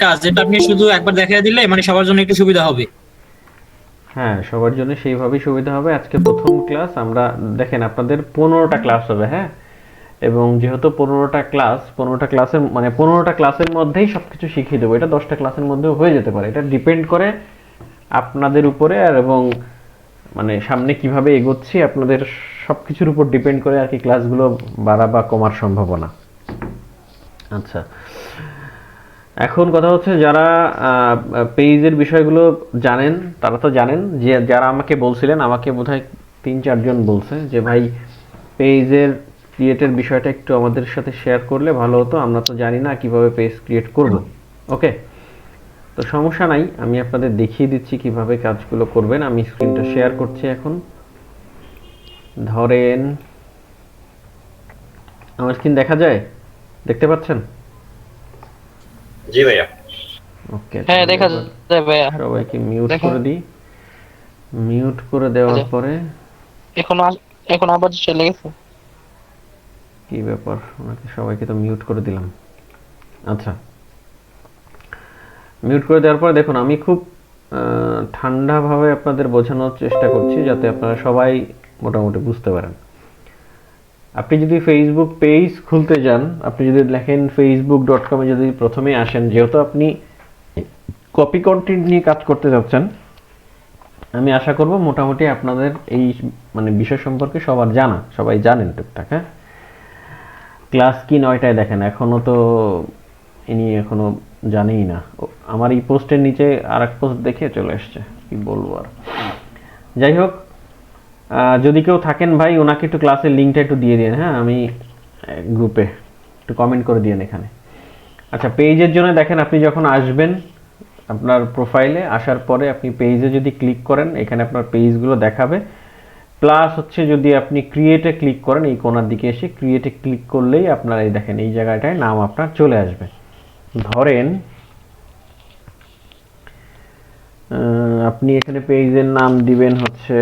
কাজ, যেটা আপনি শুধু একবার দেখাই দিলে মানে সবার জন্য একটু সুবিধা হবে। হ্যাঁ, সবার জন্য সেইভাবেই সুবিধা হবে। আজকে প্রথম ক্লাস আমরা, দেখেন আপনাদের 15টা ক্লাস হবে, হ্যাঁ? এবং যেহেতু 15টা ক্লাসের মানে 15টা ক্লাসের মধ্যেই সবকিছু শিখিয়ে দেবো। এটা 10টা ক্লাসের মধ্যেও হয়ে যেতে পারে। এটা ডিপেন্ড করে আপনাদের উপরে, আর এবং মানে সামনে কিভাবে এগোচ্ছি আপনাদের সবকিছুর উপর ডিপেন্ড করে আর কি ক্লাসগুলো বাড়া বা কমার সম্ভাবনা। আচ্ছা, এখন কথা হচ্ছে যারা পেজের বিষয়গুলো জানেন তারা তো জানেন, যে যারা আমাকে বলছিলেন, আমাকে বোধহয় 3-4 জন বলছে যে ভাই পেজের ক্রিয়েটের বিষয়টা একটু আমাদের সাথে শেয়ার করলে ভালো হতো, আমরা তো জানি না কিভাবে পেজ ক্রিয়েট করব। ওকে, তো সমস্যা নাই, আমি আপনাদের দেখিয়ে দিচ্ছি কিভাবে কাজগুলো করবেন। আমি স্ক্রিনটা শেয়ার করছি এখন। ধরেন আমার স্ক্রিন দেখা যায়, দেখতে পাচ্ছেন? জি ভাইয়া। ওকে, হ্যাঁ তাহলে দেখা এবার যায় ভাইয়া। সবাইকে মিউট দেখা করে দিই। মিউট করে দেওয়ার যায়। পরে এখন এখন আবার চলে গেছে। কি ব্যাপার, ওনাকে সবাইকে তো মিউট করে দিলাম। আচ্ছা, মিউট করে দেওয়ার পরে দেখুন আমি খুব ঠান্ডাভাবে আপনাদের বোঝানোর চেষ্টা করছি যাতে আপনারা সবাই মোটামুটি বুঝতে পারেন। আপনি যদি ফেসবুক পেজ খুলতে যান, আপনি যদি লেখেন facebook.com-এ যদি প্রথমে আসেন, যেহেতু আপনি কপি কন্টেন্ট নিয়ে কাজ করতে যাচ্ছেন, আমি আশা করব মোটামুটি আপনাদের এই মানে বিষয় সম্পর্কে সবার জানা, সবাই জানেন টুকটাক। হ্যাঁ, ক্লাস কি 9টায় দেখেন, এখনো তো ইনি এখনো জানেই না। আমার এই পোস্টের নিচে আর এক পোস্ট দেখে চলে এসছে, কি বলবো আর। যাই হোক, যদি কেউ থাকেন ভাই ওনাকে একটু ক্লাসের লিঙ্কটা একটু দিয়ে দিন, হ্যাঁ? আমি গ্রুপে একটু কমেন্ট করে দিন এখানে। আচ্ছা, পেজের জন্য দেখেন আপনি যখন আসবেন আপনার প্রোফাইলে আসার পরে আপনি পেজে যদি ক্লিক করেন, এখানে আপনার পেজগুলো দেখাবে। প্লাস হচ্ছে যদি আপনি ক্রিয়েটে ক্লিক করেন, এই কোণার দিকে এসে ক্রিয়েটে ক্লিক করলেই আপনার এই দেখেন এই জায়গাটায় নাম আপনার চলে আসবে। ধরেন আপনি এখানে পেজের নাম দিবেন হচ্ছে,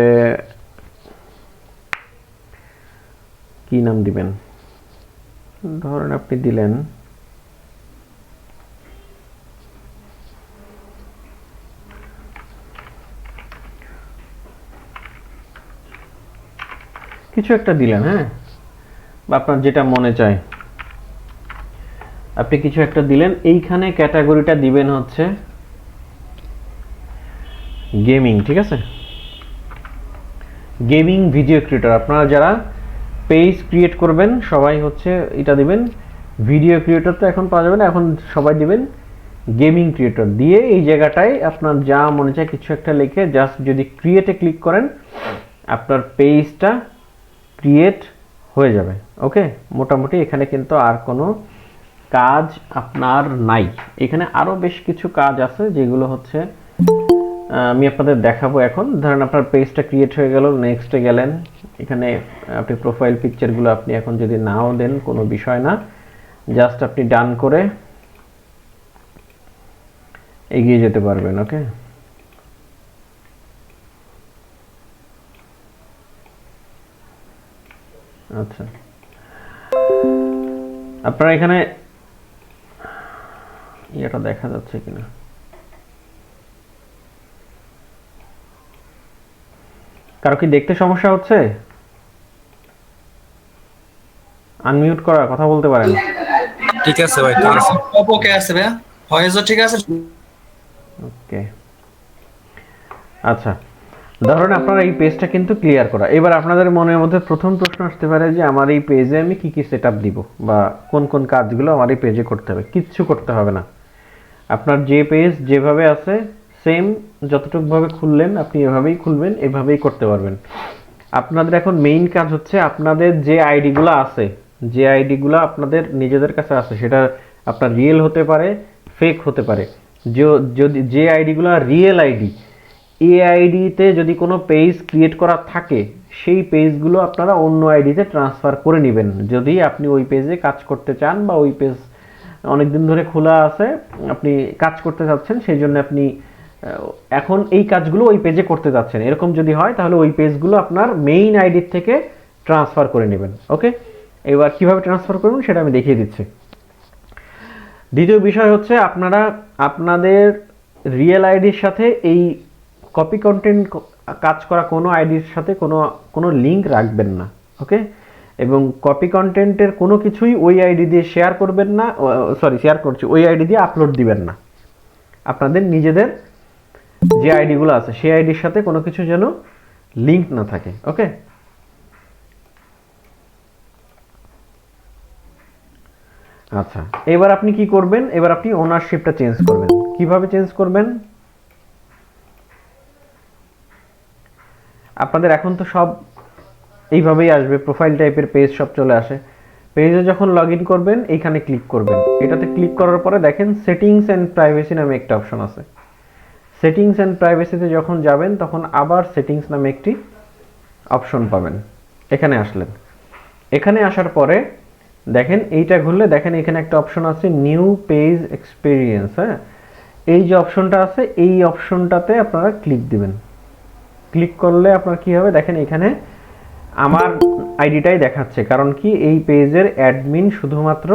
কি নাম দিবেন? ধরেন আপনি দিলেন কিছু একটা দিলেন, হ্যাঁ? বা আপনার যেটা মনে চায় আপনি কিছু একটা দিলেন। এইখানে ক্যাটাগরিটা দিবেন হচ্ছে গেমিং, ঠিক আছে? গেমিং ভিডিও ক্রিয়েটর, আপনারা যারা পেজ ক্রিয়েট করবেন সবাই হচ্ছে এটা দিবেন। ভিডিও ক্রিয়েটর তো এখন পাওয়া যাবে না, এখন সবাই দিবেন গেমিং ক্রিয়েটর দিয়ে এই জায়গাটায় আপনার যা মনে চায় কিছু একটা লিখে জাস্ট যদি ক্রিয়েটে ক্লিক করেন আপনার পেজটা ক্রিয়েট হয়ে যাবে। ওকে, মোটামুটি এখানে কিন্তু আর কোনো কাজ আপনার নাই। এখানে আরো বেশ কিছু কাজ আছে যেগুলো হচ্ছে আমি আপনাদের দেখাবো এখন। ধরেন আপনার পেজটা ক্রিয়েট হয়ে গেল, নেক্সটে গেলেন, এখানে আপনি প্রোফাইল পিকচারগুলো আপনি এখন যদি নাও দেন কোনো বিষয় না, জাস্ট আপনি ডান করে এগিয়ে যেতে পারবেন। ওকে, আচ্ছা, আপনারা এখানে এটা দেখা যাচ্ছে কিনা, কারো কি দেখতে সমস্যা হচ্ছে? আনমিউট করা, কথা বলতে পারেন। ঠিক আছে ভাই, ঠিক আছে। ওকে আছে ভাইয়া, ভয়েসও ঠিক আছে। ওকে, আচ্ছা, ধরুন আপনার এই পেজটা কিন্তু ক্লিয়ার করা। এবার আপনাদের মনের মধ্যে প্রথম প্রশ্ন আসতে পারে যে আমার এই পেজে আমি কি কি সেটআপ দিব বা কোন কোন কাজগুলো আমার এই পেজে করতে হবে। কিচ্ছু করতে হবে না, আপনার যে পেজ যেভাবে আছে সেম যতটুকু ভাবে খুললেন আপনি এভাবেই খুলবেন, এভাবেই করতে পারবেন। আপনাদের এখন মেইন কাজ হচ্ছে আপনাদের যে আইডিগুলো আছে, যে আইডিগুলো আপনাদের নিজেদের কাছে আছে, সেটা আপনার রিয়েল হতে পারে, ফেক হতে পারে। যদি যে আইডিগুলো রিয়েল আইডি, এই আইডিতে যদি কোনো পেজ ক্রিয়েট করা থাকে সেই পেজগুলো আপনারা অন্য আইডিতে ট্রান্সফার করে নেবেন যদি আপনি ওই পেজে কাজ করতে চান বা ওই পেজ অনেকদিন ধরে খোলা আছে আপনি কাজ করতে চাচ্ছেন, সেই জন্য আপনি এখন এই কাজগুলো ওই পেজে করতে যাচ্ছেন। এরকম যদি হয় তাহলে ওই পেজগুলো আপনার মেইন আইডি থেকে ট্রান্সফার করে নেবেন। ওকে, এবার কিভাবে ট্রান্সফার করবেন সেটা আমি দেখিয়ে দিচ্ছি। দ্বিতীয় বিষয় হচ্ছে আপনারা আপনাদের রিয়েল আইডির সাথে এই কপি কন্টেন্ট কাজ করা কোনো আইডির সাথে কোনো লিঙ্ক রাখবেন না, ওকে? এবং কপি কন্টেন্টের কোনো কিছুই ওই আইডি দিয়ে শেয়ার করবেন না, ওই আইডি দিয়ে আপলোড দিবেন না। আপনাদের নিজেদের যে আইডিগুলো আছে সেই আইডির সাথে কোনো কিছু যেন লিঙ্ক না থাকে, ওকে? আচ্ছা, এবার আপনি কি করবেন? এবার আপনি ওনারশিপটা চেঞ্জ করবেন। কিভাবে চেঞ্জ করবেন? আপনাদের এখন তো সব এইভাবেই আসবে, প্রোফাইল টাইপের পেজ সব চলে আসে। পেজে যখন লগ ইন করবেন এইখানে ক্লিক করবেন। এটাতে ক্লিক করার পরে দেখেন সেটিংস অ্যান্ড প্রাইভেসি নামে একটা অপশন আছে। সেটিংস অ্যান্ড প্রাইভেসিতে যখন যাবেন তখন আবার সেটিংস নামে একটি অপশন পাবেন। এখানে আসলেন, এখানে আসার পরে দেখেন এইটা ঘুরলে দেখেন এখানে একটা অপশন আছে নিউ পেজ এক্সপিরিয়েন্স। হ্যাঁ, এই যে অপশনটা আছে এই অপশনটাতে আপনারা ক্লিক দিবেন। ক্লিক করলে আপনার কি হবে দেখেন এখানে আমার আইডিটাই দেখাচ্ছে, কারণ কি এই পেজের অ্যাডমিন শুধুমাত্র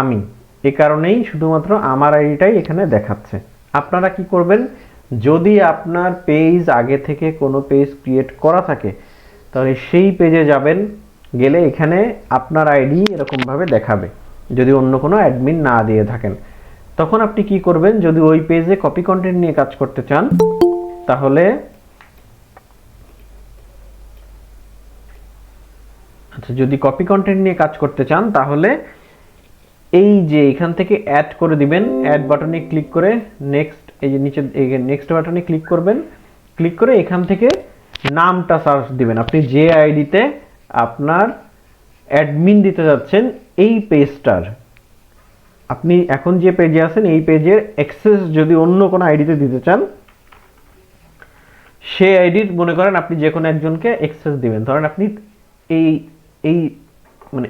আমি, এই কারণেই শুধুমাত্র আমার আইডিটাই এখানে দেখাচ্ছে। আপনারা কি করবেন? যদি আপনার পেজ আগে থেকে কোনো পেজ ক্রিয়েট করা থাকে তাহলে সেই পেজে যাবেন, গেলে এখানে আপনার আইডি এরকমভাবে দেখাবে যদি অন্য কোনো অ্যাডমিন না দিয়ে থাকেন। তখন আপনি কি করবেন? যদি ওই পেজে কপি কন্টেন্ট নিয়ে কাজ করতে চান তাহলে যদি কপি কন্টেন্ট নিয়ে কাজ করতে চান তাহলে এই যে এখান থেকে অ্যাড করে দিবেন। অ্যাড বাটনে ক্লিক করে নেক্সট, এই যে নিচে নেক্সট বাটনে ক্লিক করবেন। ক্লিক করে এখান থেকে নামটা সার্চ দিবেন। আপনি যে আইডিতে আপনার অ্যাডমিন দিতে যাচ্ছেন এই পেজটার, আপনি এখন যে পেজে আছেন এই পেজের অ্যাক্সেস যদি অন্য কোনো আইডিতে দিতে চান, সেই আইডির মনে করেন আপনি যে কোনো একজনকে অ্যাক্সেস দিবেন। ধরেন আপনি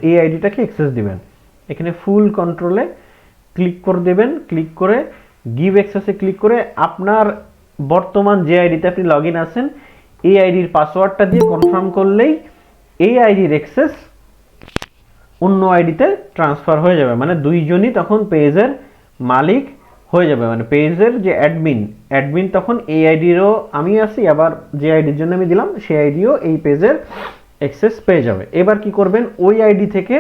এই আইডিটাকে অ্যাক্সেস দিবেন। এখানে ফুল কন্ট্রোলে ক্লিক করে দেবেন। ক্লিক করে গিভ অ্যাক্সেসে ক্লিক করে আপনার বর্তমান যে আইডিতে আপনি লগ ইন আছেন এই আইডির পাসওয়ার্ডটা দিয়ে কনফার্ম করলেই এই আইডির অ্যাক্সেস অন্য আইডিতে ট্রান্সফার হয়ে যাবে। মানে দুইজনই তখন পেজের মালিক হয়ে যাবে। মানে পেজের যে অ্যাডমিন তখন এই আইডিরও আমি আছি, আবার যে আইডির জন্য আমি দিলাম সেই আইডিও এই পেজের অ্যাক্সেস পেয়ে যাবে। এবার কি করবেন? ওই আইডি থেকে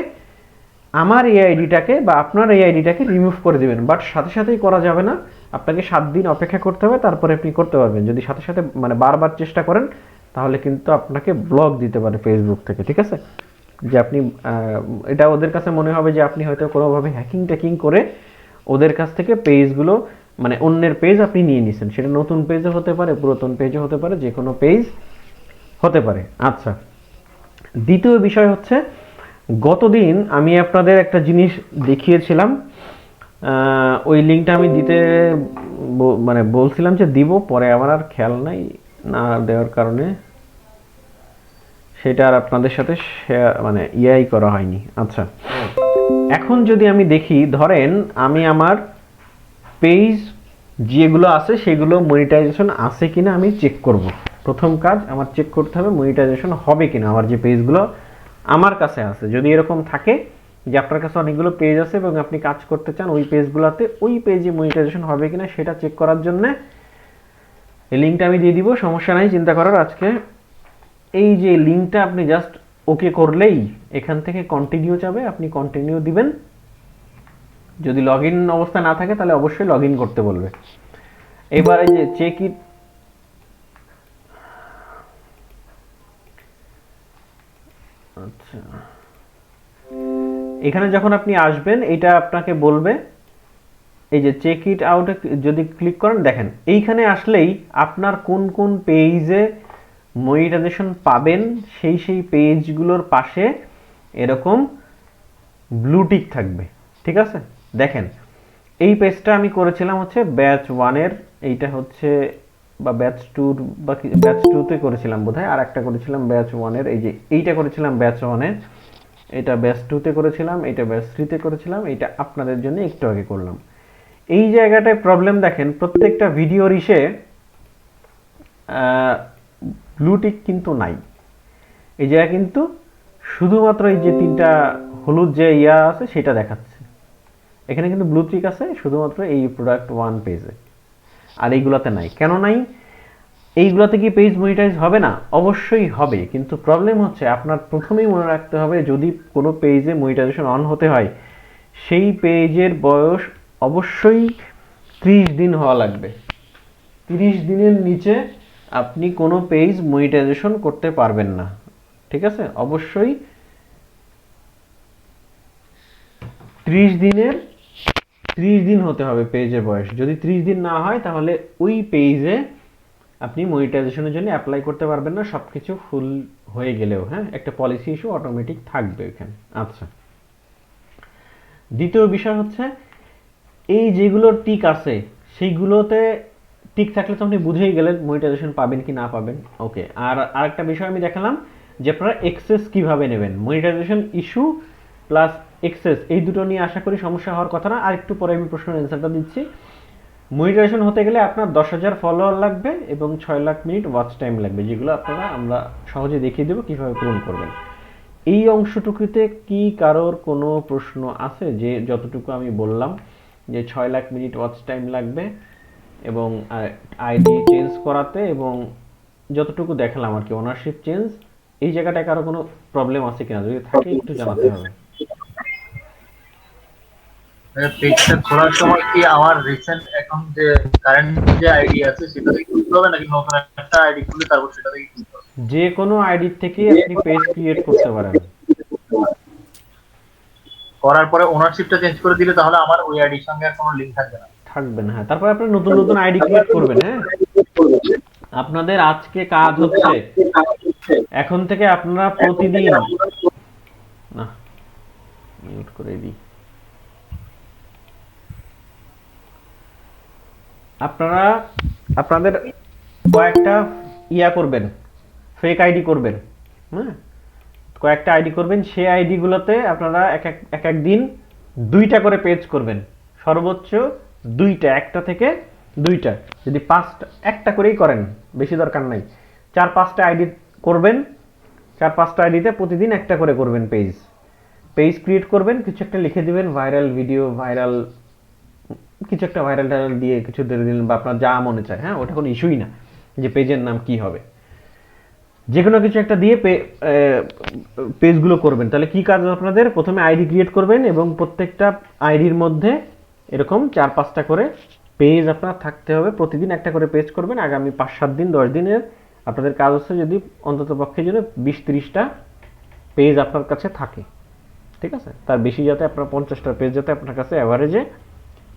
আমার এই আইডিটাকে বা আপনার এই আইডিটাকে রিমুভ করে দিবেন। বাট সাথে সাথেই করা যাবে না, আপনাকে 7 দিন অপেক্ষা করতে হবে, তারপরে আপনি করতে পারবেন। যদি সাথে সাথে মানে বারবার চেষ্টা করেন তাহলে কিন্তু আপনাকে ব্লক দিতে পারে ফেসবুক থেকে, ঠিক আছে? যে আপনি এটা ওদের কাছে মনে হবে যে আপনি হয়তো কোনোভাবে হ্যাকিং করে ওদের কাছ থেকে পেজগুলো মানে অন্যের পেজ আপনি নিয়ে নিছেন। সেটা নতুন পেজও হতে পারে, পুরাতন পেজও হতে পারে, যে কোনো পেজ হতে পারে। আচ্ছা, দ্বিতীয় বিষয় হচ্ছে গতদিন আমি আপনাদের একটা জিনিস দেখিয়েছিলাম, ওই লিঙ্কটা আমি দিতে মানে বলছিলাম যে দিব, পরে আমার আর খেয়াল নাই, না দেওয়ার কারণে সেটা আর আপনাদের সাথে মানে ইয়াই করা হয়নি। আচ্ছা, এখন যদি আমি দেখি, ধরেন আমি আমার পেজ যেগুলো আছে সেগুলো মনিটাইজেশন আছে কিনা আমি চেক করব। প্রথম কাজ আমার চেক করতে হবে মনিটাইজেশন হবে কিনা আমার যে পেজগুলো আমার কাছে আছে। যদি এরকম থাকে যে আপনার কাছে অনেকগুলো পেজ আছে এবং আপনি কাজ করতে চান ওই পেজগুলোতে, ওই পেজে মনিটাইজেশন হবে কিনা সেটা চেক করার জন্য এই লিঙ্কটা আমি দিয়ে দিব, সমস্যা নাই চিন্তা করার। আজকে এই যে লিঙ্কটা আপনি জাস্ট ওকে করলেই এখান থেকে কন্টিনিউ যাবে, আপনি কন্টিনিউ দিবেন। যদি লগ ইন অবস্থা না থাকে তাহলে অবশ্যই লগ ইন করতে বলবে। এবার এই যে চেক ইট, আচ্ছা এখানে যখন আপনি আসবেন এটা আপনাকে বলবে এই যে চেক ইট আউটে যদি ক্লিক করেন দেখেন এইখানে আসলেই আপনার কোন কোন পেজে মনিটাইজেশন পাবেন সেই পেজগুলোর পাশে এরকম ব্লু টিক থাকবে, ঠিক আছে? দেখেন এই পেজটা আমি করেছিলাম হচ্ছে ব্যাচ 1 এর, এইটা হচ্ছে বা ব্যাচ 2 বা ব্যাচ 2 তে করেছিলাম বোধহয়, আর একটা করেছিলাম ব্যাচ 1 এর, এই যে এইটা করেছিলাম ব্যাচ 1 এর, এটা ব্যাচ 2 তে করেছিলাম, এটা ব্যাচ 3 তে করেছিলাম, এটা আপনাদের জন্য একটু আগে করলাম। এই জায়গাটায় প্রবলেম দেখেন, প্রত্যেকটা ভিডিওর ইসে ব্লু টিক কিন্তু নাই। এই জায়গা কিন্তু শুধুমাত্র এই যে তিনটা হলুদ যে ইয়া আছে সেটা দেখাচ্ছে। এখানে কিন্তু ব্লু টিক আছে শুধুমাত্র এই প্রোডাক্ট 1 পেজে, আর এইগুলাতে নাই। কেন নাই? এইগুলাতে কি পেজ মনিটাইজ হবে না? অবশ্যই হবে, কিন্তু প্রবলেম হচ্ছে আপনার প্রথমেই মনে রাখতে হবে যদি কোনো পেজে মনিটাইজেশন অন হতে হয় সেই পেজের বয়স অবশ্যই 30 দিন হওয়া লাগবে। 30 দিনের নিচে আপনি কোনো পেজ মনিটাইজেশন করতে পারবেন না, ঠিক আছে? অবশ্যই 30 দিন হতে হবে পেজের বয়স। যদি 30 দিন না হয় তাহলে ওই পেজে আপনি মনিটাইজেশনের জন্য অ্যাপ্লাই করতে পারবেন না, সবকিছু ফুল হয়ে গেলেও। হ্যাঁ, একটা পলিসি ইস্যু অটোমেটিক থাকবে এখানে। আচ্ছা, দ্বিতীয় বিষয় হচ্ছে এই যেগুলো টিক আছে সেইগুলোতে টিক থাকলে তো আপনি বুঝেই গেলেন মনিটাইজেশন পাবেন কি না পাবেন। ওকে, আর আরেকটা বিষয় আমি দেখালাম যে আপনারা এক্সেস কিভাবে নেবেন। মনিটাইজেশন ইস্যু প্লাস এক্সেস এই দুটো নিয়ে আশা করি সমস্যা হওয়ার কথা না। আর একটু পরে আমি প্রশ্নের অ্যান্সারটা দিচ্ছি। মনিটাইজেশন হতে গেলে আপনার 10,000 ফলোয়ার লাগবে এবং 6 লাখ মিনিট ওয়াচ টাইম লাগবে, যেগুলো আমরা সহজে দেখিয়ে দেবো কিভাবে পূরণ করবেন। এই অংশটুকুতে কি কারোর কোনো প্রশ্ন আছে? যে যতটুকু আমি বললাম যে 6 লাখ মিনিট ওয়াচ টাইম লাগবে এবং আইডি চেঞ্জ করাতে, এবং যতটুকু দেখালাম আর কি ওনারশিপ চেঞ্জ, এই জায়গাটায় কারো কোনো প্রবলেম আছে কিনা যদি থাকে একটু জানাতে হবে। পেজটা খোলার সময় কি আমার রিসেন্ট অ্যাকাউন্ট যে কারেন্ট যে আইডি আছে সেটা থেকে খুলতে হবে নাকি নতুন একটা আইডি খুলে তারপর সেটা থেকে খুলতে হবে? যে কোনো আইডি থেকেই আপনি পেজ ক্রিয়েট করতে পারেন। করার পরে ওনারশিপটা চেঞ্জ করে দিলে তাহলে আমার ওই আইডির সঙ্গে আর কোনো লিংক থাকবে না? থাকবে না, হ্যাঁ। তারপর আপনি নতুন নতুন আইডি ক্রিয়েট করবেন। হ্যাঁ, আপনাদের আজকে কাজ হচ্ছে এখন থেকে আপনারা প্রতিদিন, না মিউট করে দিই, আপনারা আপনাদের কয়েকটা করবেন, ফেক আইডি করবেন। হ্যাঁ, কয়েকটা আইডি করবেন, সেই আইডিগুলোতে আপনারা এক এক দিন 2টা করে পেজ করবেন, সর্বোচ্চ 2টা, একটা থেকে 2টা। যদি 5টা, একটা করেই করেন, বেশি দরকার নাই। 4-5টা আইডি করবেন, 4-5টা আইডিতে প্রতিদিন একটা করে করবেন পেজ ক্রিয়েট করবেন, কিছু একটা লিখে দিবেন, ভাইরাল ভিডিও, ভাইরাল কিছু একটা ভাইরাল টাইরাল দিয়ে কিছু দিয়ে দিলেন, বা আপনার যা মনে চায়। হ্যাঁ, ওটা কোনো ইস্যুই না যে পেজের নাম কি হবে, যে কোনো কিছু একটা দিয়ে পেজগুলো করবেন। তাহলে কি কাজ আপনাদের? প্রথমে আইডি ক্রিয়েট করবেন এবং প্রত্যেকটা আইডির মধ্যে এরকম 4-5টা করে পেজ আপনার থাকতে হবে, প্রতিদিন একটা করে পেজ করবেন। আগামী 5-7 দিন 10 দিনের আপনাদের কাজ হচ্ছে যদি অন্তত পক্ষে যেন 20-30টা পেজ আপনার কাছে থাকে, ঠিক আছে? তার বেশি যাতে আপনার 50টা পেজ যাতে আপনার কাছে অ্যাভারেজে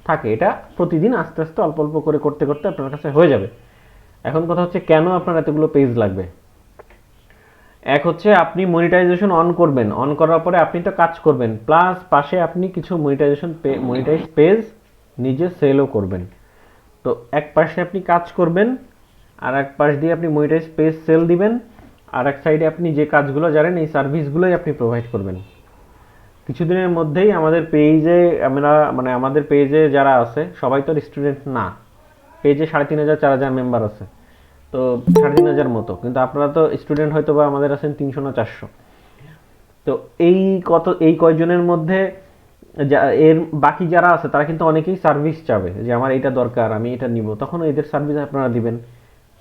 থাকে। এটা প্রতিদিন আস্তে আস্তে অল্প অল্প করে করতে করতে আপনার কাছে হয়ে যাবে। এখন কথা হচ্ছে কেন আপনার এতগুলো পেজ লাগবে। এক হচ্ছে আপনি মনিটাইজেশন অন করবেন, অন করার পরে আপনি তো কাজ করবেন, প্লাস পাশে আপনি কিছু মনিটাইজ পেজ নিজে সেলও করবেন। তো এক পাশে আপনি কাজ করবেন, আর এক পাশ দিয়ে আপনি মনিটাইজ পেজ সেল দিবেন, আর এক সাইডে আপনি যে কাজগুলো জানেন এই সার্ভিসগুলোই আপনি প্রোভাইড করবেন। কিছুদিনের মধ্যেই আমাদের পেজে যারা আছে সবাই তো স্টুডেন্ট না, পেজে 3,500-4,000 মেম্বার আছে, তো 3,500 মতো, কিন্তু আপনারা তো স্টুডেন্ট হয়তো বা আমাদের আছেন 300 না 400। তো এই কয়জনের মধ্যে এর বাকি যারা আছে তারা কিন্তু অনেকেই সার্ভিস চাবে যে আমার এটা দরকার, আমি এটা নিব, তখন এদের সার্ভিস আপনারা দিবেন।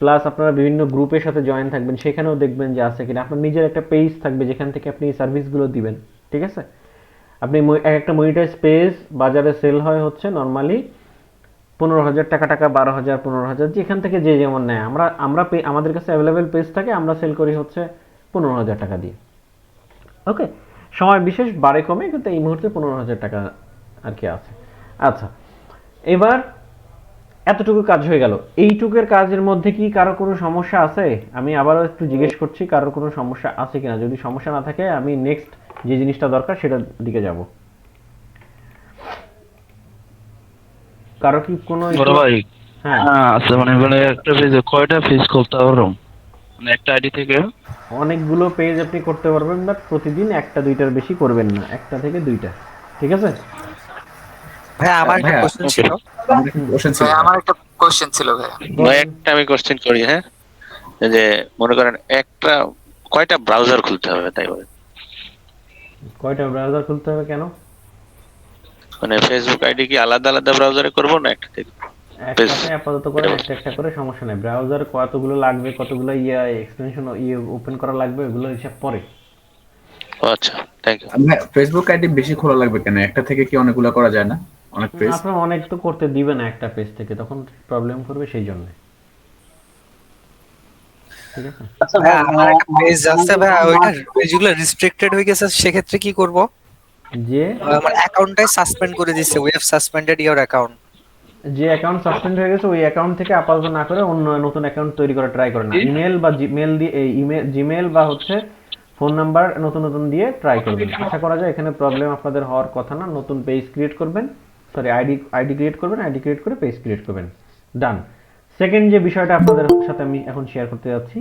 প্লাস আপনারা বিভিন্ন গ্রুপের সাথে জয়েন থাকবেন, সেখানেও দেখবেন যে আছে কিনা। আপনার নিজের একটা পেজ থাকবে যেখান থেকে আপনি এই সার্ভিসগুলো দিবেন, ঠিক আছে? আপনি একটা মনিটাইজ পেজ বাজারে সেল হয় হচ্ছে নর্মালি 15,000 টাকা, 12,000, 15,000, যেখান থেকে যে যেমন নেয়। আমাদের কাছে অ্যাভেলেবেল পেজ থাকে, আমরা সেল করি হচ্ছে 15,000 টাকা দিয়ে। ওকে, সময় বিশেষ বাড়ে কমে, কিন্তু এই মুহূর্তে 15,000 টাকা আর কি আছে। আচ্ছা, এবার এতটুকু কাজ হয়ে গেল। এইটুকুর কাজের মধ্যে কি কারো কোনো সমস্যা আছে? আমি আবারও একটু জিজ্ঞেস করছি কারোর কোনো সমস্যা আছে কিনা। যদি সমস্যা না থাকে আমি নেক্সট যে জিনিসটা দরকার সেটার দিকে যাব। কারো কি কোনো ভাই? হ্যাঁ, আচ্ছা, মানে একটা পেজে কয়টা পেজ খুলতে পারবো? মানে একটা আইডি থেকে অনেকগুলো পেজ আপনি করতে পারবেন, বাট প্রতিদিন 1-2টার বেশি করবেন না, 1টা থেকে 2টা, ঠিক আছে? ভাই আমার একটা কোশ্চেন ছিল। আমার একটা কোশ্চেন ছিল ভাই। ভাই একটা আমি কোশ্চেন করি, হ্যাঁ? যে মনে করেন কয়টা ব্রাউজার খুলতে হবে তাই বলে? কয়টা ব্রাউজার খুলতে হবে কেন? মানে ফেসবুক আইডি কি আলাদা আলাদা ব্রাউজারে করবো না একটা থেকে? একসাথে আপাতত করে একটা একটা করে, সমস্যা নেই। ব্রাউজার কতগুলো লাগবে, কতগুলো এক্সটেনশন ওপেন করা লাগবে, ওগুলো হিসাব পরে। ও আচ্ছা, থ্যাংক ইউ। ফেসবুক আইডি বেশি খোলা লাগবে কেন? একটা থেকে কি অনেকগুলো করা যায় না? অনেক পেজ আপনার অনেক তো করতে দিবে না একটা পেজ থেকে, তখন প্রবলেম করবে, সেই জন্য। ঠিক আছে। ভাইয়া আমার একটা পেজ আছে ভাইয়া, ওইটার পেজগুলো রেস্ট্রিক্টেড হয়ে গেছে, সেক্ষেত্রে কি করব? যে আমার অ্যাকাউন্টটাই সাসপেন্ড করে দিয়েছে, we have suspended your account. যে অ্যাকাউন্ট সাসপেন্ড হয়ে গেছে ওই অ্যাকাউন্ট থেকে আপাতত না করে অন্য নতুন অ্যাকাউন্ট তৈরি করা ট্রাই করেন। ইমেল বা জিমেল দিয়ে, জিমেল বা হচ্ছে ফোন নাম্বার নতুন নতুন দিয়ে ট্রাই করবেন। আশা করা যায় এখানে প্রবলেম আপনাদের হওয়ার কথা না। নতুন পেজ ক্রিয়েট করবেন, সরি আইডি ক্রিয়েট করবেন, আইডি ক্রিয়েট করে পেজ ক্রিয়েট করবেন। ডান। সেকেন্ড যে বিষয়টা আপনাদের সাথে আমি এখন শেয়ার করতে যাচ্ছি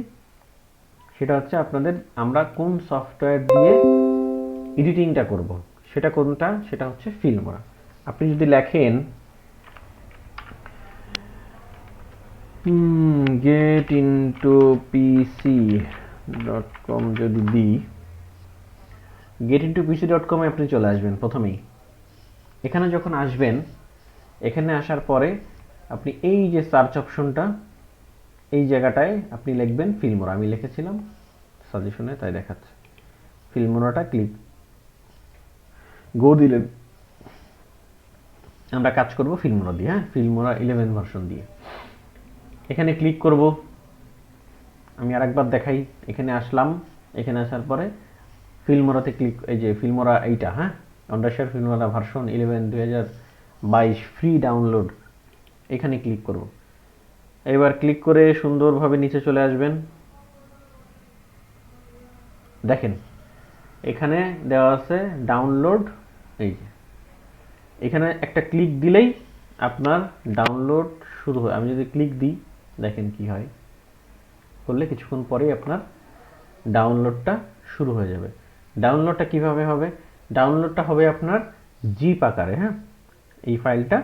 সেটা হচ্ছে আপনাদের আমরা কোন সফটওয়্যার দিয়ে এডিটিংটা করব, সেটা কোনটা, সেটা হচ্ছে ফিল্মোরা। আপনি যদি লেখেন getintopc.com যদি দিই, getintopc.com এ আপনি চলে আসবেন প্রথমেই। এখানে যখন আসবেন, এখানে আসার পরে আপনি এই যে সার্চ অপশনটা, এই জায়গাটায় আপনি লিখবেন ফিল্মোরা। আমি লিখেছিলাম সাজেশনে, তাই দেখাচ্ছে। ফিল্মোরাটা ক্লিক গো দিলেন। আমরা কাজ করব ফিল্মোরা দিয়ে, হ্যাঁ, ফিল্মোরা 11 ভার্সন দিয়ে। এখানে ক্লিক করব। আমি আরেকবার দেখাই। এখানে আসলাম, এখানে আসার পরে ফিল্মোরাতে ক্লিক, এই যে ফিল্মোরা এইটা, হ্যাঁ, অন্ডারশেয়ার ফিল্মোরা ভার্সন 11 2022 ফ্রি ডাউনলোড, এখানে ক্লিক করব। এবার ক্লিক করে সুন্দরভাবে নিচে চলে আসবেন। দেখেন এখানে দেওয়া আছে ডাউনলোড, এই যে এখানে একটা ক্লিক দিলেই আপনার ডাউনলোড শুরু হয়। আমি যদি ক্লিক দিই, দেখেন কি হয়, করলে কিছুক্ষণ পরেই আপনার ডাউনলোডটা শুরু হয়ে যাবে। ডাউনলোডটা কিভাবে হবে? ডাউনলোডটা হবে আপনার জিপ আকারে, হ্যাঁ, এই ফাইলটা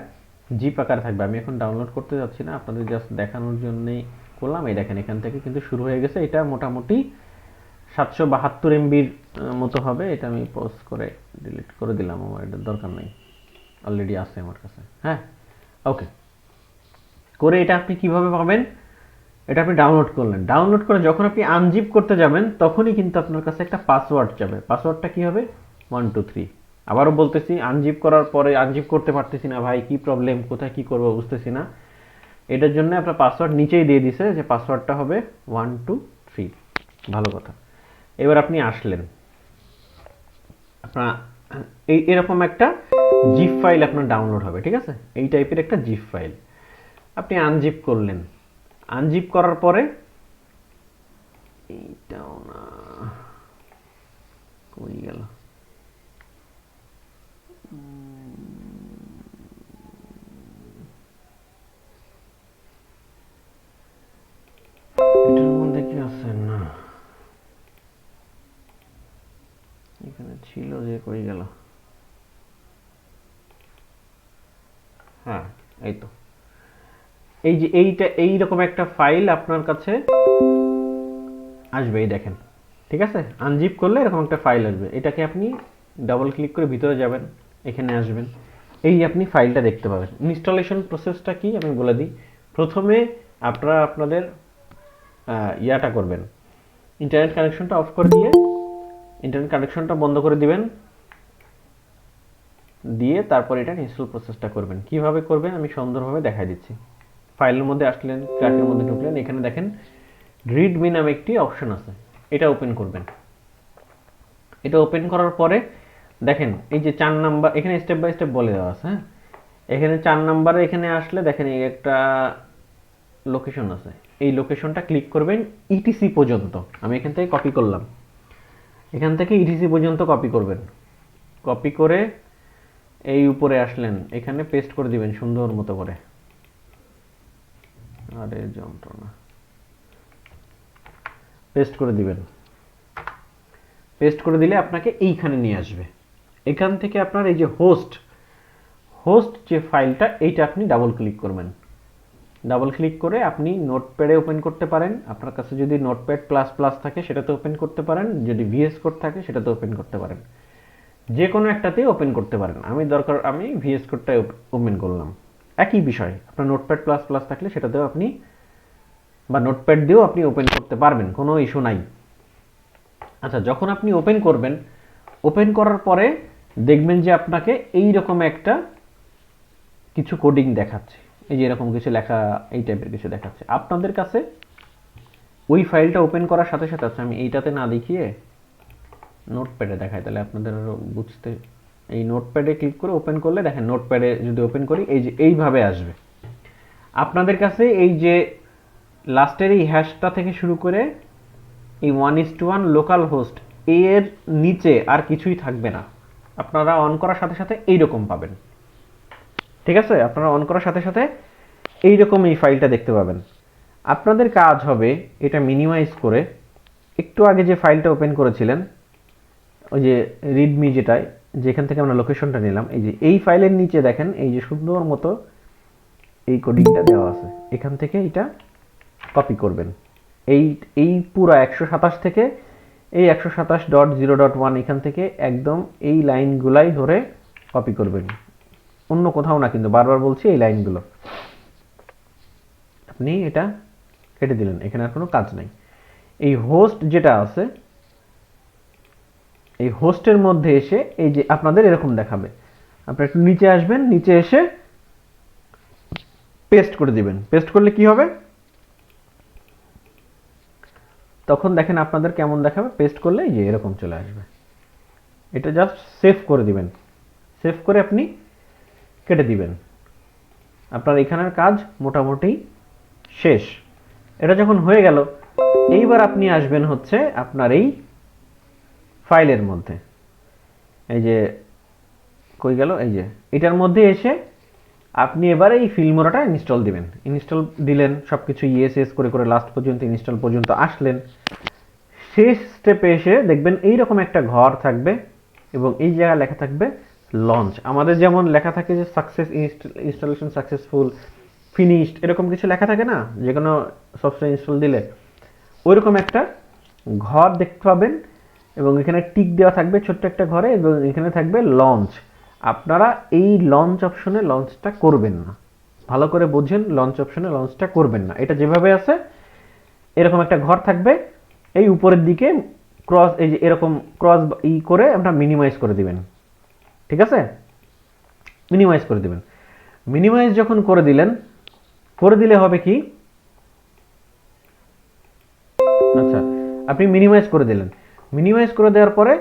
জিপ আকারে থাকবে। আমি এখন ডাউনলোড করতে যাচ্ছি না, আপনাদের জাস্ট দেখানোর জন্যই করলাম। এই দেখেন এখান থেকে কিন্তু শুরু হয়ে গেছে। এটা মোটামুটি 772 এমবির মতো হবে। এটা আমি পজ করে ডিলিট করে দিলাম, আমার এটা দরকার নেই, অলরেডি আছে আমার কাছে। হ্যাঁ, ওকে। করে এটা আপনি কিভাবে পাবেন? এটা আপনি ডাউনলোড করলেন। ডাউনলোড করে যখন আপনি আনজিপ করতে যাবেন, তখনই কিন্তু আপনার কাছে একটা পাসওয়ার্ড যাবে। পাসওয়ার্ডটা কি হবে? 1 2 3। আবারও বলতেছি, আনজিপ করার পরে আনজিপ করতে পারতেছি না ভাই, কি প্রবলেম, কোথায় কি করব বুঝতেছি না, এটার জন্য আপনার পাসওয়ার্ড নিচেই দিয়ে দিছে যে পাসওয়ার্ডটা হবে 1 2 3। ভালো কথা। এবার আপনি আসলেন, আপনার এরকম একটা জিপ ফাইল আপনার ডাউনলোড হবে, ঠিক আছে? এই টাইপের একটা জিপ ফাইল আপনি আনজিপ করলেন। আনজিপ করার পরে এইটাও না, কই গেল, এটার মধ্যে কি আছে না, এখানে ছিল যে, কই গেল, হ্যাঁ এই তো, এই যে এইটা, এইরকম একটা ফাইল আপনার কাছে আসবে, এই দেখেন, ঠিক আছে? আনজিপ করলে এরকম একটা ফাইল আসবে। এটাকে আপনি ডাবল ক্লিক করে ভিতরে যাবেন, এখানে আসবেন, এই আপনি ফাইলটা দেখতে পাবেন। ইনস্টলেশন প্রসেসটা কি আমি বলে দিই। প্রথমে আপনারা আপনাদের ইয়াটা করবেন, ইন্টারনেট কানেকশনটা অফ করে দিয়ে ইন্টারনেট কানেকশনটা বন্ধ করে দিবেন, দিয়ে তারপর এটা ইনস্টল প্রসেসটা করবেন। কিভাবে করবেন আমি সুন্দরভাবে দেখাই দিচ্ছি। ফাইলের মধ্যে আসলেন, ক্র্যাকের মধ্যে ঢুকলেন, এখানে দেখেন রিডমি নামে একটি অপশন আছে, এটা ওপেন করবেন। এটা ওপেন করার পরে দেখেন এই যে 4 নাম্বার, এখানে স্টেপ বাই স্টেপ বলে দেওয়া আছে, হ্যাঁ, এখানে 4 নাম্বারে এখানে আসলে দেখেন এই একটা লোকেশন আছে, এই লোকেশনটা ক্লিক করবেন ইটিসি পর্যন্ত। আমি এখান থেকে কপি করলাম, এখান থেকে ইটিসি পর্যন্ত কপি করবেন। কপি করে এই উপরে আসলেন, এখানে পেস্ট করে দিবেন সুন্দর মতো করে। আরে যন্ত্রণা, পেস্ট করে দিবেন। পেস্ট করে দিলে আপনাকে এইখানে নিয়ে আসবে। এখান থেকে আপনার এই যে হোস্ট যে ফাইলটা, এইটা আপনি ডাবল ক্লিক করবেন। ডাবল ক্লিক করে আপনি নোটপ্যাডে ওপেন করতে পারেন। আপনার কাছে যদি নোটপ্যাড প্লাস প্লাস থাকে সেটাতে ওপেন করতে পারেন, যদি ভিএস কোড থাকে সেটাতে ওপেন করতে পারেন। যে কোনো একটাতেই ওপেন করতে পারেন। আমি ভিএস কোডটাই ওপেন করলাম। একই বিষয়, আপনার নোটপ্যাড প্লাস প্লাস থাকলে সেটাতেও আপনি বা নোটপ্যাড দিয়েও আপনি ওপেন করতে পারবেন, কোনো ইস্যু নাই। আচ্ছা, যখন আপনি ওপেন করবেন, ওপেন করার পরে দেখবেন যে আপনাকে এই রকম একটা কিছু কোডিং দেখাচ্ছে, এই যে এরকম কিছু লেখা, এই টাইপের কিছু দেখাচ্ছে আপনাদের কাছে। ওই ফাইলটা ওপেন করার সাথে সাথে, আচ্ছা আমি এইটাতে না দেখিয়ে নোটপ্যাডে দেখাই তাহলে আপনাদের আরো বুঝতে। এই নোটপ্যাডে ক্লিক করে ওপেন করলে দেখেন, নোটপ্যাডে যদি ওপেন করি এই যে এইভাবে আসবে আপনাদের কাছে। এই যে লাস্টের এই হ্যাশটা থেকে শুরু করে এই 1:1 লোকাল হোস্ট এর নিচে আর কিছুই থাকবে না। আপনারা অন করার সাথে সাথে এইরকম পাবেন, ঠিক আছে? আপনারা অন করার সাথে সাথে এইরকম এই ফাইলটা দেখতে পাবেন। আপনাদের কাজ হবে এটা মিনিমাইজ করে, একটু আগে যে ফাইলটা ওপেন করেছিলেন ওই যে রিডমি, যেটাই যেখান থেকে আমরা লোকেশনটা নিলাম, এই যে এই ফাইলের নিচে দেখেন এই যে সুন্দর মতো এই কোডিংটা দেওয়া আছে, এখান থেকে এটা কপি করবেন। এই পুরো 127 থেকে এই 127.0.1 এখান থেকে একদম এই লাইনগুলাই ধরে কপি করবেন, অন্য কোথাও না, কিন্তু বারবার বলছি এই লাইনগুলো। আপনি এটা কেটে দিলেন, এখানে আর কোনো কাজ নাই। এই হোস্ট যেটা আছে, এই হোস্টের মধ্যে এসে এই যে আপনাদের এরকম দেখাবে, আপনারা একটু নিচে আসবেন, নিচে এসে পেস্ট করে দিবেন। পেস্ট করলে কি হবে তখন দেখেন আপনাদের কেমন দেখাবে। পেস্ট করলে এই যে এরকম চলে আসবে। এটা জাস্ট সেভ করে দিবেন, সেভ করে আপনি কেটে দিবেন। আপনার এখানের কাজ মোটামুটি শেষ। এটা যখন হয়ে গেল, এইবার আপনি আসবেন হচ্ছে আপনার এই ফাইলের মধ্যে, এই যে কই গেল, এই যে এটার মধ্যে এসে আপনি এবারে এই ফিল্মোরাটা ইনস্টল দিবেন। ইনস্টল দিলেন, সব কিছু ইএসএস করে করে লাস্ট পর্যন্ত ইনস্টল পর্যন্ত আসলেন। শেষ স্টেপে এসে দেখবেন এইরকম একটা ঘর থাকবে এবং এই জায়গায় লেখা থাকবে লঞ্চ। আমাদের যেমন লেখা থাকে যে সাকসেস ইনস্টলেশন সাকসেসফুল, ফিনিশড, এরকম কিছু লেখা থাকে না যে কোনো সফটওয়্যার ইনস্টল দিলে, ওইরকম একটা ঘর দেখতে পাবেন এবং এখানে টিক দেওয়া থাকবে ছোট্ট একটা ঘরে, এবং এখানে থাকবে লঞ্চ। আপনারা এই লঞ্চ অপশনে লঞ্চটা করবেন না, ভালো করে বোঝেন, লঞ্চ অপশনে লঞ্চটা করবেন না। এটা যেভাবে আছে এরকম একটা ঘর থাকবে, এই উপরের দিকে ক্রস, এই যে এরকম ক্রস করে আপনারা মিনিমাইজ করে দিবেন, ঠিক আছে? মিনিমাইজ করে দিবেন। মিনিমাইজ যখন করে দিলেন, করে দিলে হবে কি, আচ্ছা আপনি মিনিমাইজ করে দিলেন। মিনিমাইজ করে দেওয়ার পরে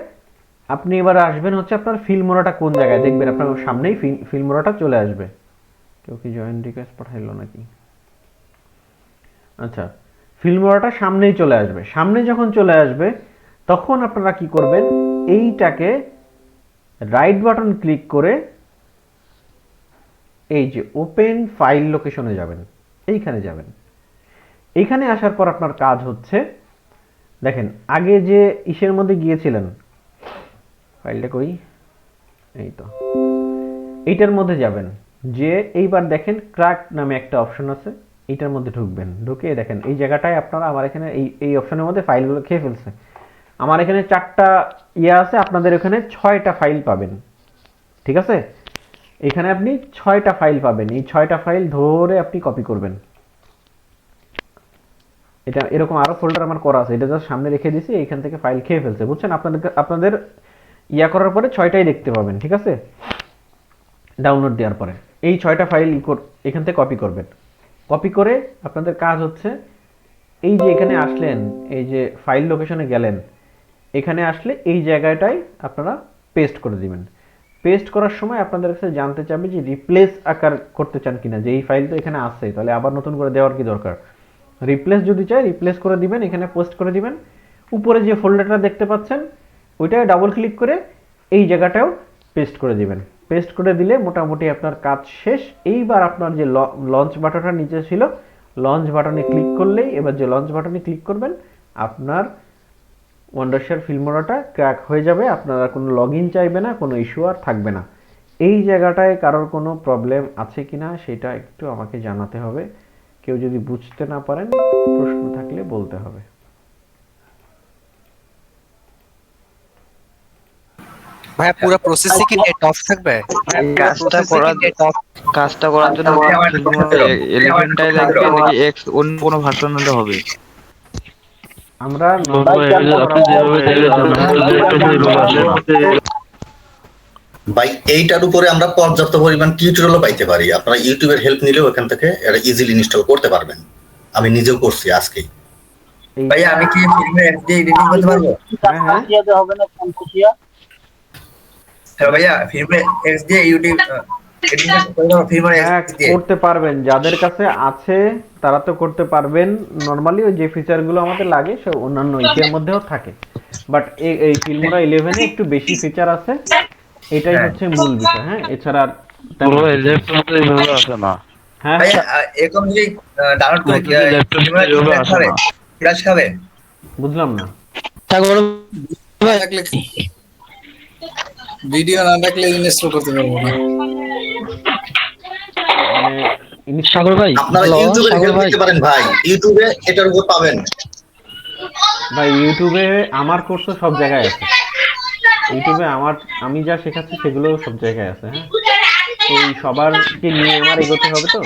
আপনি এবার আসবেন হচ্ছে আপনার ফিল্মোরাটা কোন জায়গায়, দেখবেন আপনার সামনেই ফিল্মোরাটা চলে আসবে। কেউ কি জয়েন রিকোয়েস্ট পাঠাইলো নাকি? আচ্ছা, ফিল্মোরাটা সামনেই চলে আসবে। সামনে যখন চলে আসবে তখন আপনারা কি করবেন, এইটাকে রাইট বাটন ক্লিক করে এই যে ওপেন ফাইল লোকেশনে যাবেন, এইখানে যাবেন। এইখানে আসার পর আপনার কাজ হচ্ছে, দেখেন আগে যে ইসের মধ্যে গিয়েছিলেন, ফাইলটা কই, এই তো এইটার মধ্যে যাবেন, যে এইবার দেখেন ক্র্যাক নামে একটা অপশন আছে, এইটার মধ্যে ঢুকবেন। ঢুকে দেখেন এই জায়গাটায় আপনারা, আমার এখানে এই অপশনের মধ্যে ফাইলগুলো খেয়ে ফেলছে। আমার এখানে 4টা ইয়ে আছে, আপনাদের এখানে 6টা ফাইল পাবেন, ঠিক আছে? এখানে আপনি 6টা ফাইল পাবেন। এই 6টা ফাইল ধরে আপনি কপি করবেন। এটা এরকম আরো ফোল্ডার আমার করা আছে, এটা জাস্ট সামনে রেখে দিয়েছি, এইখান থেকে ফাইল খেয়ে ফেলছে, বুঝছেন? আপনাদের ইয়া করার পরে 6টাই দেখতে পাবেন, ঠিক আছে? ডাউনলোড দেওয়ার পরে এই 6টা ফাইল এখান থেকে কপি করবেন। কপি করে আপনাদের কাজ হচ্ছে, এই যে এখানে আসলেন, এই যে ফাইল লোকেশনে গেলেন, এখানে আসলে এই জায়গাটায় আপনারা পেস্ট করে দিবেন। পেস্ট করার সময় আপনাদের কাছে জানতে চাবে যে রিপ্লেস আকার করতে চান কিনা, যে এই ফাইল তো এখানে আসছে, তাহলে আবার নতুন করে দেওয়ার কি দরকার? রিপ্লেস যদি চাই রিপ্লেস করে দিবেন, এখানে পোস্ট করে দিবেন। উপরে যে ফোল্ডারটা দেখতে পাচ্ছেন ওইটায় ডাবল ক্লিক করে এই জায়গাটাও পেস্ট করে দিবেন। পেস্ট করে দিলে মোটামুটি আপনার কাজ শেষ। এইবার আপনার যে লঞ্চ বাটনটা নিচে ছিল, লঞ্চ বাটনে ক্লিক করলেই, এবার যে লঞ্চ বাটনে ক্লিক করবেন, আপনার ওয়ান্ডারশেয়ার ফিল্মোরাটা ক্র্যাক হয়ে যাবে। আপনারা কোনো লগ ইন চাইবে না, কোনো ইস্যু আর থাকবে না। এই জায়গাটায় কারোর কোনো প্রবলেম আছে কিনা সেটা একটু আমাকে জানাতে হবে। কেউ যদি বুঝতে না পারেন, প্রশ্ন থাকলে বলতে হবে। ভাইয়া পুরো প্রসেসে কি নেট অফ থাকবে? কাজটা করার জন্য ফিল্মোরা 11টাই লাগবে নাকি এক্স অন্য কোনো ভার্সন হলে হবে? আমরা আপনি যেভাবে ভাই এইটার উপরে আমরা পর্যাপ্ত পরিমাণ টিউটোরিয়ালও পাইতে পারি, আপনারা ইউটিউবের হেল্প নিলেও এখান থেকে এটা ইজিলি ইনস্টল করতে পারবেন। আমি নিজেও করছি আজকেই। ভাইয়া আমি কি ফিল্মে এসডি এডিটিং করতে পারবো? হ্যাঁ ভাইয়া ফিল্মে এসডি ইউটিউব এডিটিং করতে পারবো ফিল্মে হ্যাঁ, এসডি করতে পারবেন, যাদের কাছে আছে তারা তো করতে পারবেন। নরমালি ওই যে ফিচারগুলো আমাদের লাগে সব অন্যান্য ইসের মধ্যেও থাকে, বাট এই ফিল্মোরা 11 এ একটু বেশি ফিচার আছে, এটাই হচ্ছে মূল বিষয়। হ্যাঁ, এছাড়া আর তেমন পুরো কিছু- ল্যাপটপে এইভাবে আসে না। হ্যাঁ ভাইয়া এরকম যদি ডাউনলোড করে ফিল্মে ফ্ল্যাশ খাবে? বুঝলাম না। ভিডিও না দেখলে ইনস্টল করতে পারবো না। মানে সাগর ভাই, আপনারা ইউটিউবের হেল্প নিতে পারেন ভাই, ইউটিউবে এটার উপর পাবেন। ভাই ইউটিউবে আমার কোর্স তো সব জায়গায় আছে, ইউটিউবে আমি যা শেখাচ্ছি সেগুলো সব জায়গায় আছে। হ্যাঁ, তো সবারকে নিয়ে আমার এগোতে হবে তো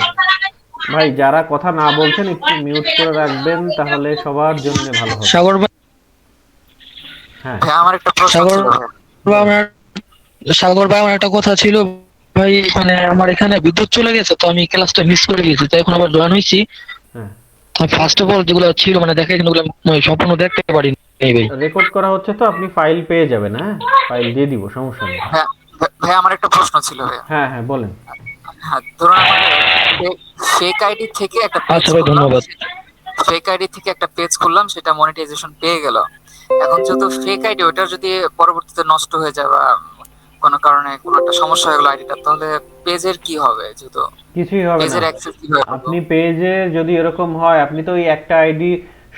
ভাই। যারা কথা না বলছেন একটু মিউট করে রাখবেন, তাহলে সবার জন্য ভালো হবে। সাগর ভাই, হ্যাঁ ভাইয়া আমার একটা প্রশ্ন সাগর ছিল। সাগর ভাই, আমার একটা কথা ছিল ভাই, মানে আমার এখানে বিদ্যুৎ চলে গেছে, তো আমি ক্লাসটা মিস করে গেছি, তো এখন আবার জয়েন হয়েছি। হ্যাঁ, ফার্স্ট অফ অল যেগুলো ছিল মানে দেখা গেছিল ওগুলো আমি সম্পূর্ণ দেখতে পারিনি ভাই। রেকর্ড করা হচ্ছে তো আপনি ফাইল পেয়ে যাবেন। হ্যাঁ, ফাইল দিয়ে দিব, সমস্যা নেই। ভাইয়া আমার একটা প্রশ্ন ছিল ভাইয়া। হ্যাঁ হ্যাঁ বলেন। হ্যাঁ, ধরুন আমার ফেক আইডি থেকে একটা পেজ আচ্ছা ভাই, ধন্যবাদ। ফেক আইডি থেকে একটা পেজ খুললাম, সেটা মনিটাইজেশন পেয়ে গেল। এখন যেহেতু ফেক আইডি, ওটা যদি পরবর্তীতে নষ্ট হয়ে যায় বা কোনো কারণে কোনো একটা সমস্যা হয়ে গেল আইডিটা, তাহলে পেজের কি হবে? যেহেতু কিছুই হবে পেজের না। অ্যাক্সেস কিভাবে পাবো? আপনি পেজে যদি এরকম হয়, আপনি তো ওই একটা আইডি,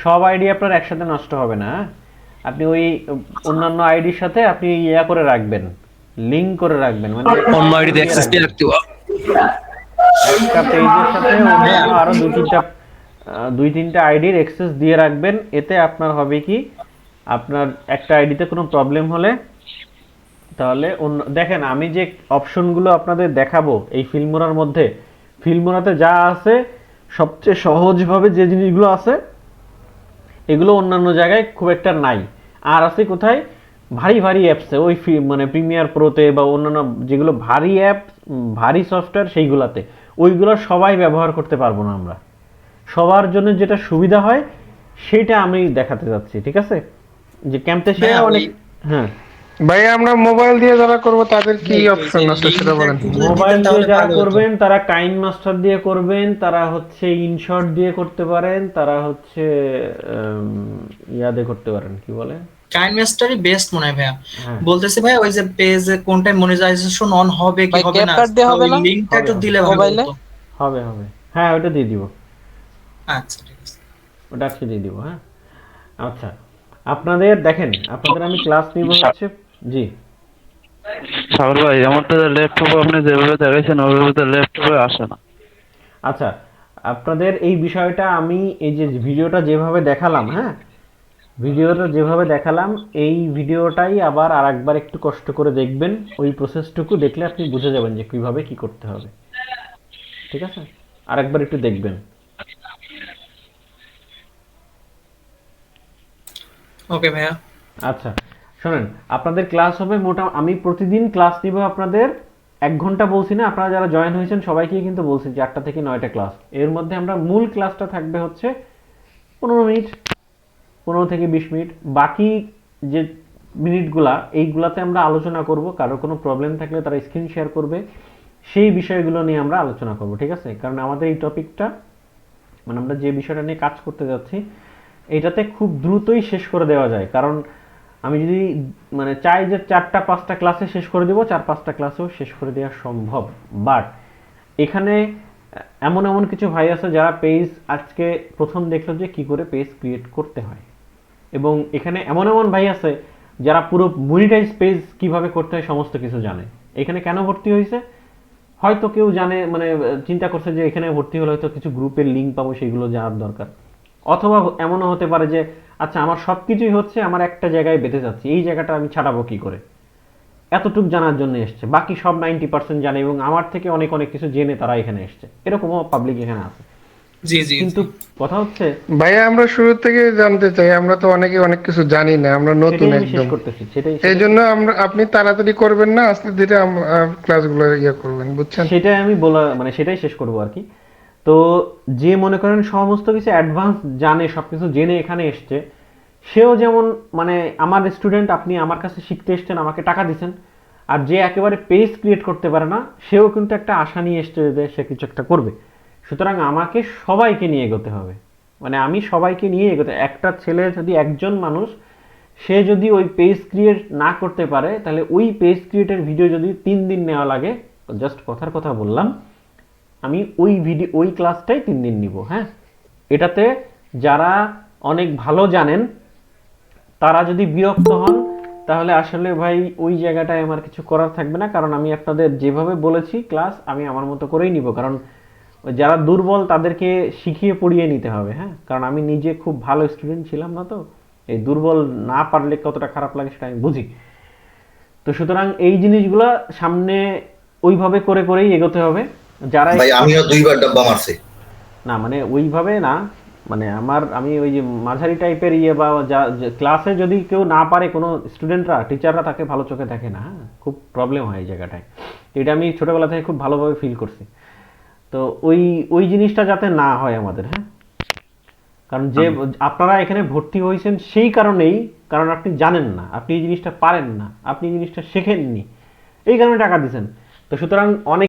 সব আইডি আপনার একসাথে নষ্ট হবে না। হ্যাঁ? আপনি ওই অন্যান্য আইডির সাথে আপনি ইয়া করে রাখবেন, লিংক করে রাখবেন, মানে অন্য আইডিতে অ্যাক্সেস দিয়ে রাখতে হবে। একটা পেজের সাথে অন্যান্য আরো দুই তিনটা আইডির অ্যাক্সেস দিয়ে রাখবেন। এতে আপনার হবে কি, আপনার একটা আইডিতে কোনো প্রবলেম হলে তাহলে দেখেন আমি যে অপশনগুলো আপনাদের দেখাবো এই ফিল্মোরার মধ্যে, ফিল্মোরাতে যা আছে সবচেয়ে সহজভাবে যে জিনিসগুলো আছে এগুলো অন্যান্য জায়গায় খুব একটা নাই। আর আছে কোথায়? ভারী ভারী অ্যাপসে, ওই মানে প্রিমিয়ার প্রোতে বা অন্যান্য যেগুলো ভারী অ্যাপ, ভারী সফটওয়্যার, সেইগুলাতে। ওইগুলো সবাই ব্যবহার করতে পারবো না আমরা। সবার জন্য যেটা সুবিধা হয় সেটা আমি দেখাতে যাচ্ছি, ঠিক আছে? যে ক্যাম্পেশে অনেক, হ্যাঁ ভাই আমরা মোবাইল দিয়ে যারা করব তাদের কি অপশন আছে সেটা বলেন। মোবাইল দিয়ে যারা করবেন তারা কাইন মাস্টার দিয়ে করবেন, তারা হচ্ছে ইনশট দিয়ে করতে পারেন, তারা হচ্ছে ইয়াদে করতে পারেন, কি বলে, কাইন মাস্টারই বেস্ট মনে হয় ভাইয়া। হ্যাঁ। বলতেছি ভাই ওই যে পেজে কোনটায় মনিটাইজেশন অন হবে কি ভাই, হবে না, ক্যাপকাট দিয়ে হবে না? লিংকটা একটু দিলে ভালো মোবাইলে? হতো। হবে হবে, হ্যাঁ ওটা দিয়ে দিব, আচ্ছা ঠিক আছে। ওটা আজকে দিয়ে দিব। হ্যাঁ আচ্ছা, আপনাদের দেখেন, আপনাদের আমি ক্লাস নিব হচ্ছে, জি সাগর ভাই, আমার তো ল্যাপটপে আপনি যেভাবে দেখাইছেন ওইভাবে তো ল্যাপটপে আসে না। আচ্ছা, আপনাদের এই বিষয়টা আমি এই যে ভিডিওটা যেভাবে দেখালাম, হ্যাঁ ভিডিওটা যেভাবে দেখালাম এই ভিডিওটাই আবার আরেকবার একটু কষ্ট করে দেখবেন। ওই প্রসেসটুকু দেখলে আপনি বুঝে যাবেন যে কিভাবে কি করতে হবে, ঠিক আছে? আরেকবার একটু দেখবেন। ওকে ভাইয়া। আচ্ছা শোনেন, আপনাদের ক্লাস হবে আমি প্রতিদিন ক্লাস নিব আপনাদের 1 ঘন্টা, বলছি না? আপনারা যারা জয়েন হয়েছেন সবাইকে কিন্তু বলছি যে 8টা থেকে 9টা ক্লাস। এর মধ্যে আমরা মূল ক্লাসটা থাকবে হচ্ছে 15 মিনিট, 15 থেকে 20 মিনিট। বাকি যে মিনিটগুলা এইগুলাতে আমরা আলোচনা করব। কারো কোনো প্রবলেম থাকলে তারা স্ক্রিন শেয়ার করবে, সেই বিষয়গুলো নিয়ে আমরা আলোচনা করব, ঠিক আছে? কারণ আমাদের এই টপিকটা, মানে আমরা যে বিষয়টা নিয়ে কাজ করতে যাচ্ছি এটাতে খুব দ্রুতই শেষ করে দেওয়া যায়। কারণ আমি যদি মানে চাই যে 4টা-5টা ক্লাসে শেষ করে দেবো, 4-5টা ক্লাসেও শেষ করে দেওয়া সম্ভব। বাট এখানে এমন এমন কিছু ভাই আছে যারা পেজ আজকে প্রথম দেখলো যে কি করে পেজ ক্রিয়েট করতে হয়, এবং এখানে এমন এমন ভাই আছে যারা পুরো মনিটাইজ পেজ কিভাবে করতে হয় সমস্ত কিছু জানে। এখানে কেন ভর্তি হয়েছে হয়তো কেউ জানে, মানে চিন্তা করছে যে এখানে ভর্তি হলে হয়তো কিছু গ্রুপের লিঙ্ক পাবো, সেগুলো জানার দরকার। অথবা এমনও হতে পারে যে আচ্ছা আমার সব কিছুই হচ্ছে, আমার একটা জায়গায় বেঁধে যাচ্ছে, এই জায়গাটা আমি ছাড়াবো কি করে? এতটুক জানার জন্য এসছে, বাকি সব 90% জানে এবং আমার থেকে অনেক অনেক কিছু জেনে তারা এখানে এসছে, এরকমও পাবলিক এখানে আছে। জি জি কিন্তু কথা হচ্ছে ভাইয়া আমরা শুরু থেকে জানতে চাই, আমরা তো অনেকে অনেক কিছু জানি না, আমরা নতুন সেটাই আমি শেষ একদম। করতেছি, সেটাই এই জন্য আপনি তাড়াতাড়ি করবেন না, আস্তে ধীরে ক্লাসগুলো করবেন, বুঝছেন? সেটাই আমি বলা মানে সেটাই শেষ করবো আর কি। তো যে মনে করেন সমস্ত কিছু অ্যাডভান্স জানে, সবকিছু জেনে এখানে এসছে, সেও যেমন মানে আমার স্টুডেন্ট, আপনি আমার কাছে শিখতে এসছেন, আমাকে টাকা দিচ্ছেন, আর যে একেবারে পেজ ক্রিয়েট করতে পারে না সেও কিন্তু একটা আশা নিয়ে এসছে যে সে কিছু একটা করবে। সুতরাং আমাকে সবাইকে নিয়ে এগোতে হবে, মানে আমি সবাইকে নিয়ে এগোতে, একটা ছেলে যদি একজন মানুষ সে যদি ওই পেজ ক্রিয়েট না করতে পারে, তাহলে ওই পেজ ক্রিয়েটের ভিডিও যদি 3 দিন নেওয়া লাগে, জাস্ট কথার কথা বললাম, আমি ওই ক্লাসটাই 3 দিন নিব। হ্যাঁ, এটাতে যারা অনেক ভালো জানেন তারা যদি বিরক্ত হন তাহলে আসলে ভাই ওই জায়গাটায় আমার কিছু করার থাকবে না, কারণ আমি আপনাদের যেভাবে বলেছি ক্লাস আমি আমার মতো করেই নিব, কারণ যারা দুর্বল তাদেরকে শিখিয়ে পড়িয়ে নিতে হবে। হ্যাঁ, কারণ আমি নিজে খুব ভালো স্টুডেন্ট ছিলাম না, তো এই দুর্বল না পারলে কতটা খারাপ লাগে সেটা আমি বুঝি। তো সুতরাং এই জিনিসগুলো সামনে ওইভাবে করে করেই এগোতে হবে। যারা ভাই আমিও 2বার ডাব্বা মারছি না, মানে ওইভাবে না, মানে আমি ওই যে মাঝারি টাইপের বা ক্লাসে যদি কেউ না পারে, কোনো স্টুডেন্টরা টিচাররা তাকে ভালো চোখে দেখে না। হ্যাঁ, খুব প্রবলেম হয় এই জায়গাটায়, এটা আমি ছোটবেলা থেকে খুব ভালোভাবে ফিল করছি। তো ওই জিনিসটা যাতে না হয় আমাদের। হ্যাঁ, কারণ যে আপনারা এখানে ভর্তি হয়েছেন সেই কারণেই, কারণ আপনি জানেন না, আপনি এই জিনিসটা পারেন না, আপনি এই জিনিসটা শেখেননি, এই কারণে টাকা দিচ্ছেন। তো সুতরাং অনেক